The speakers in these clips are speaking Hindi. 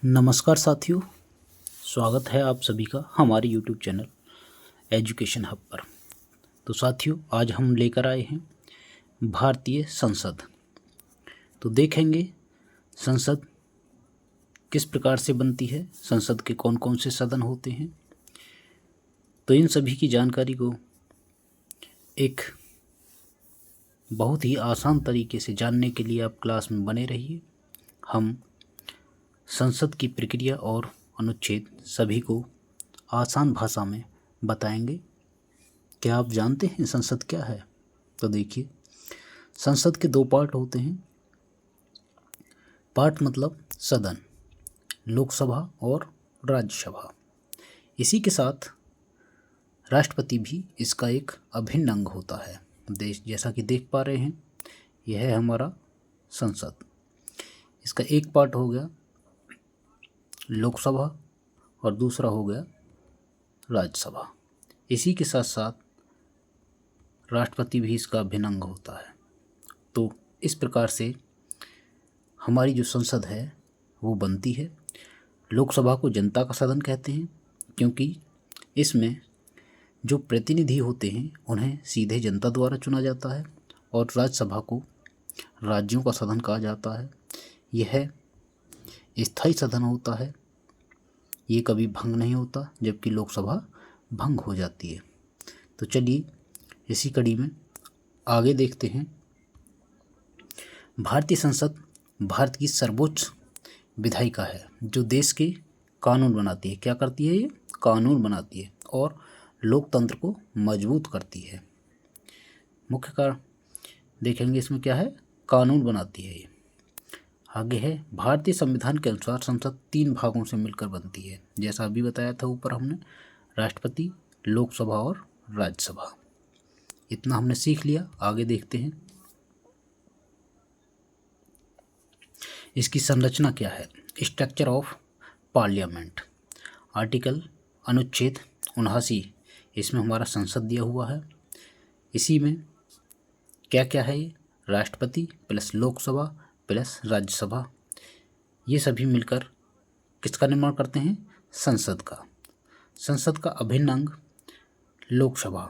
नमस्कार साथियों, स्वागत है आप सभी का हमारे यूट्यूब चैनल एजुकेशन हब पर। तो साथियों, आज हम लेकर आए हैं भारतीय संसद। तो देखेंगे संसद किस प्रकार से बनती है, संसद के कौन कौन से सदन होते हैं। तो इन सभी की जानकारी को एक बहुत ही आसान तरीके से जानने के लिए आप क्लास में बने रहिए। हम संसद की प्रक्रिया और अनुच्छेद सभी को आसान भाषा में बताएंगे। क्या आप जानते हैं संसद क्या है? तो देखिए, संसद के दो पार्ट होते हैं। पार्ट मतलब सदन, लोकसभा और राज्यसभा। इसी के साथ राष्ट्रपति भी इसका एक अभिन्न अंग होता है। देश जैसा कि देख पा रहे हैं, यह है हमारा संसद। इसका एक पार्ट हो गया लोकसभा और दूसरा हो गया राज्यसभा। इसी के साथ साथ राष्ट्रपति भी इसका अभिन्न अंग होता है। तो इस प्रकार से हमारी जो संसद है वो बनती है। लोकसभा को जनता का सदन कहते हैं, क्योंकि इसमें जो प्रतिनिधि होते हैं उन्हें सीधे जनता द्वारा चुना जाता है, और राज्यसभा को राज्यों का सदन कहा जाता है। यह स्थायी सदन होता है, ये कभी भंग नहीं होता, जबकि लोकसभा भंग हो जाती है। तो चलिए इसी कड़ी में आगे देखते हैं। भारतीय संसद भारत की सर्वोच्च विधायिका है, जो देश के कानून बनाती है। क्या करती है? ये कानून बनाती है और लोकतंत्र को मजबूत करती है। मुख्य कारण देखेंगे इसमें क्या है, कानून बनाती है ये। आगे है, भारतीय संविधान के अनुसार संसद 3 भागों से मिलकर बनती है। जैसा अभी बताया था ऊपर हमने, राष्ट्रपति, लोकसभा और राज्यसभा। इतना हमने सीख लिया। आगे देखते हैं इसकी संरचना क्या है। स्ट्रक्चर ऑफ पार्लियामेंट, आर्टिकल अनुच्छेद 79, इसमें हमारा संसद दिया हुआ है। इसी में क्या क्या है, ये राष्ट्रपति प्लस लोकसभा प्लस राज्यसभा, ये सभी मिलकर किसका निर्माण करते हैं? संसद का। संसद का अभिन्न अंग लोकसभा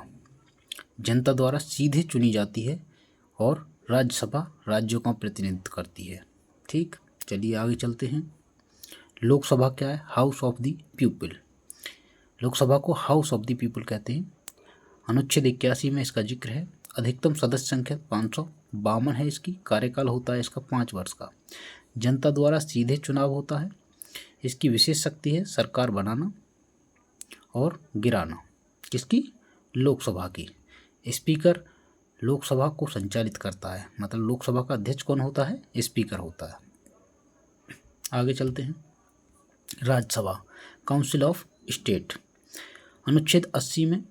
जनता द्वारा सीधे चुनी जाती है, और राज्यसभा राज्यों का प्रतिनिधित्व करती है। ठीक, चलिए आगे चलते हैं। लोकसभा क्या है? House of the people. Lok Sabha को हाउस ऑफ द पीपल कहते हैं। अनुच्छेद 81 में इसका जिक्र है। अधिकतम सदस्य संख्या 552 है। इसकी कार्यकाल होता है इसका 5 वर्ष का। जनता द्वारा सीधे चुनाव होता है। इसकी विशेष शक्ति है सरकार बनाना और गिराना। किसकी? लोकसभा की। स्पीकर लोकसभा को संचालित करता है, मतलब लोकसभा का अध्यक्ष कौन होता है? स्पीकर होता है। आगे चलते हैं। Rajya Sabha, council of state. अनुच्छेद 80 में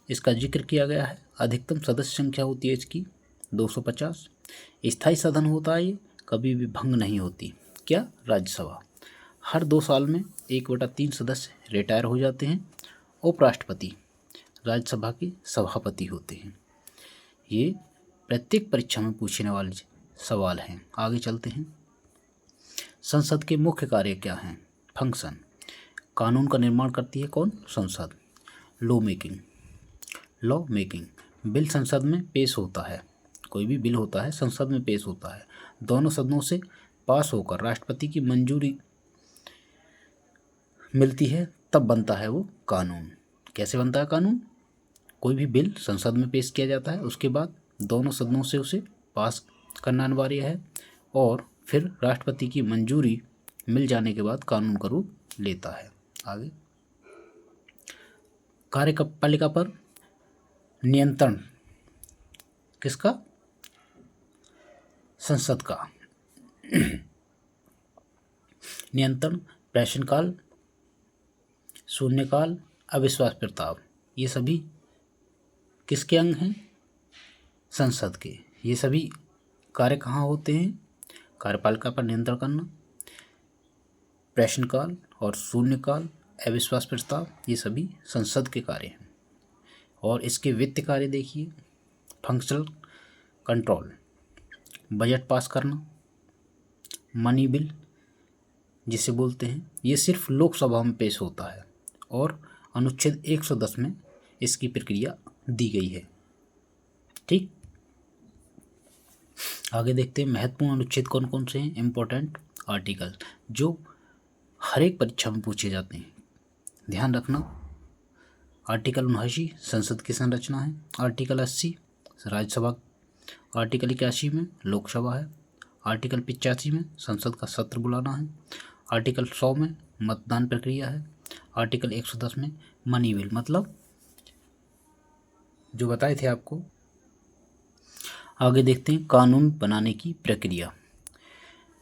इसका जिक्र किया गया है। अधिकतम सदस्य संख्या होती है इसकी 250। स्थायी सदन होता है, ये कभी भी भंग नहीं होती। क्या? राज्यसभा। हर 2 साल में 1/3 सदस्य रिटायर हो जाते हैं। उपराष्ट्रपति राज्यसभा के सभापति होते हैं। ये प्रत्येक परीक्षा में पूछने वाले सवाल हैं। आगे चलते हैं। संसद के मुख्य कार्य क्या हैं? फंक्शन, कानून का निर्माण करती है कौन? संसद। लॉ मेकिंग, बिल संसद में पेश होता है। कोई भी बिल होता है संसद में पेश होता है, दोनों सदनों से पास होकर राष्ट्रपति की मंजूरी मिलती है, तब बनता है वो कानून। कैसे बनता है कानून? कोई भी बिल संसद में पेश किया जाता है, उसके बाद दोनों सदनों से उसे पास करना अनिवार्य है, और फिर राष्ट्रपति की मंजूरी मिल जाने के बाद कानून का रूप लेता है। आगे, कार्यपालिका पर नियंत्रण किसका? संसद का। नियंत्रण प्रश्नकाल, शून्यकाल, अविश्वास प्रस्ताव, ये सभी किसके अंग हैं? संसद के। ये सभी कार्य कहाँ होते हैं? कार्यपालिका पर नियंत्रण करना, प्रश्नकाल और शून्यकाल, अविश्वास प्रस्ताव, ये सभी संसद के कार्य हैं। और इसके वित्त कार्य देखिए। फंक्शनल कंट्रोल, बजट पास करना, मनी बिल, जिसे बोलते हैं, ये सिर्फ लोकसभा में पेश होता है और अनुच्छेद 110 में इसकी प्रक्रिया दी गई है। ठीक, आगे देखते हैं महत्वपूर्ण अनुच्छेद कौन कौन से हैं, इम्पोर्टेंट आर्टिकल जो हर एक परीक्षा में पूछे जाते हैं। ध्यान रखना, आर्टिकल 79 संसद की संरचना है, आर्टिकल 80 राज्यसभा, आर्टिकल 81 में लोकसभा है, आर्टिकल 85 में संसद का सत्र बुलाना है, आर्टिकल 100 में मतदान प्रक्रिया है, आर्टिकल 110 में मनी बिल, मतलब जो बताए थे आपको। आगे देखते हैं कानून बनाने की प्रक्रिया।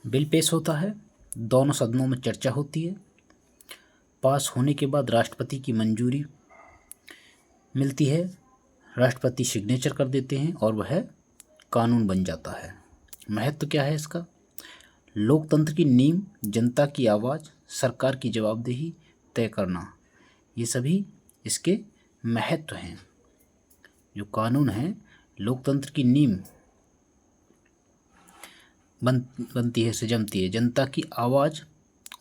बिल पेश होता है, दोनों सदनों में चर्चा होती है, पास होने के बाद राष्ट्रपति की मंजूरी मिलती है, राष्ट्रपति सिग्नेचर कर देते हैं और वह कानून बन जाता है। महत्व क्या है इसका, लोकतंत्र की नींव, जनता की आवाज़, सरकार की जवाबदेही तय करना, ये सभी इसके महत्व हैं। जो कानून है लोकतंत्र की नींव बनती है, से जमती है, जनता की आवाज़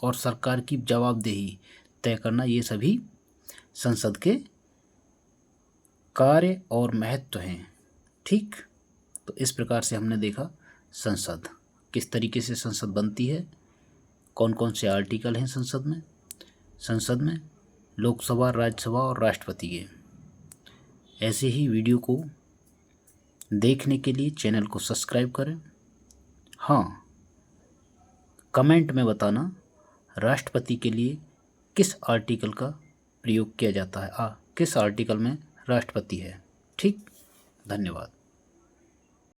और सरकार की जवाबदेही तय करना, ये सभी संसद के कार्य और महत्व हैं। ठीक, तो इस प्रकार से हमने देखा संसद, किस तरीके से संसद बनती है, कौन कौन से आर्टिकल हैं संसद में लोकसभा, राज्यसभा और राष्ट्रपति के। ऐसे ही वीडियो को देखने के लिए चैनल को सब्सक्राइब करें। हाँ, कमेंट में बताना राष्ट्रपति के लिए किस आर्टिकल का प्रयोग किया जाता है, किस आर्टिकल में राष्ट्रपति है। ठीक, धन्यवाद।